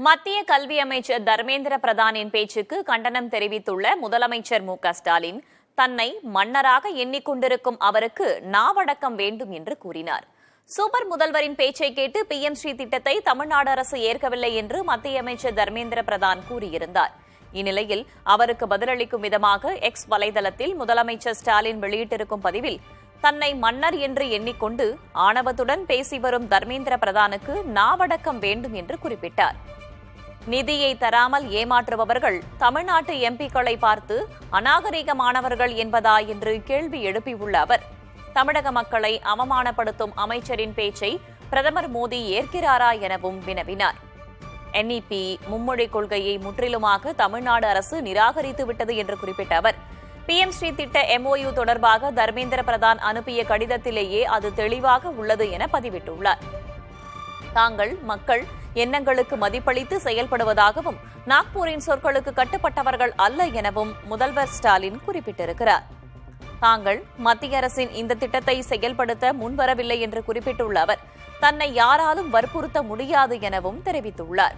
மத்திய கல்வி அமைச்சர் தர்மேந்திர பிரதானின் பேச்சுக்கு கண்டனம் தெரிவித்துள்ள முதலமைச்சர் மு.க.ஸ்டாலின் தன்னை மன்னராக எண்ணிக்கொண்டிருக்கும் அவருக்கு நாவடக்கம் வேண்டும் என்று கூறினார். சூப்பர் முதல்வரின் பேச்சை கேட்டு PM-ஸ்ரீ திட்டத்தை தமிழ்நாடு அரசு ஏற்கவில்லை என்று மத்திய அமைச்சர் தர்மேந்திர பிரதான் கூறியிருந்தார். இந்நிலையில் அவருக்கு பதிலளிக்கும் விதமாக எக்ஸ் வலைதளத்தில் முதலமைச்சர் ஸ்டாலின் வெளியிட்டிருக்கும் பதிவில் தன்னை மன்னர் என்று எண்ணிக்கொண்டு ஆணவத்துடன் பேசி வரும் தர்மேந்திர பிரதானுக்கு நாவடக்கம் வேண்டும் என்று குறிப்பிட்டார். நிதியை தராமல் ஏமாற்றுபவர்கள் தமிழ்நாட்டு MP-க்களை பார்த்து அநாகரிகமானவர்கள் என்பதா என்று கேள்வி எழுப்பியுள்ள அவர், தமிழக மக்களை அவமானப்படுத்தும் அமைச்சரின் பேச்சை பிரதமர் மோடி ஏற்கிறாரா எனவும் வினவினார். NEP மும்மொழிக் கொள்கையை முற்றிலுமாக தமிழ்நாடு அரசு நிராகரித்துவிட்டது என்று குறிப்பிட்ட அவர், PM-ஸ்ரீ திட்ட MOU தொடர்பாக தர்மேந்திர பிரதான் அனுப்பிய கடிதத்திலேயே அது தெளிவாக உள்ளது என பதிவிட்டுள்ளார். தாங்கள் மக்கள் எண்ணங்களுக்கு மதிப்பளித்து செயல்படுவதாகவும் நாக்பூரின் சொற்களுக்கு கட்டுப்பட்டவர்கள் அல்ல எனவும் முதல்வர் ஸ்டாலின் குறிப்பிட்டிருக்கிறார். தாங்கள் மத்திய அரசின் இந்த திட்டத்தை செயல்படுத்த முன்வரவில்லை என்று குறிப்பிட்டுள்ள அவர், தன்னை யாராலும் வற்புறுத்த முடியாது எனவும் தெரிவித்துள்ளார்.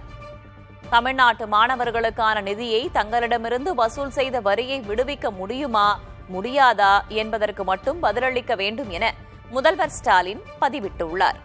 தமிழ்நாட்டு மாணவர்களுக்கான நிதியை தங்களிடமிருந்து வசூல் செய்த வரியை விடுவிக்க முடியுமா முடியாதா என்பதற்கு மட்டும் பதிலளிக்க வேண்டும் என முதல்வர் ஸ்டாலின் பதிவிட்டுள்ளார்.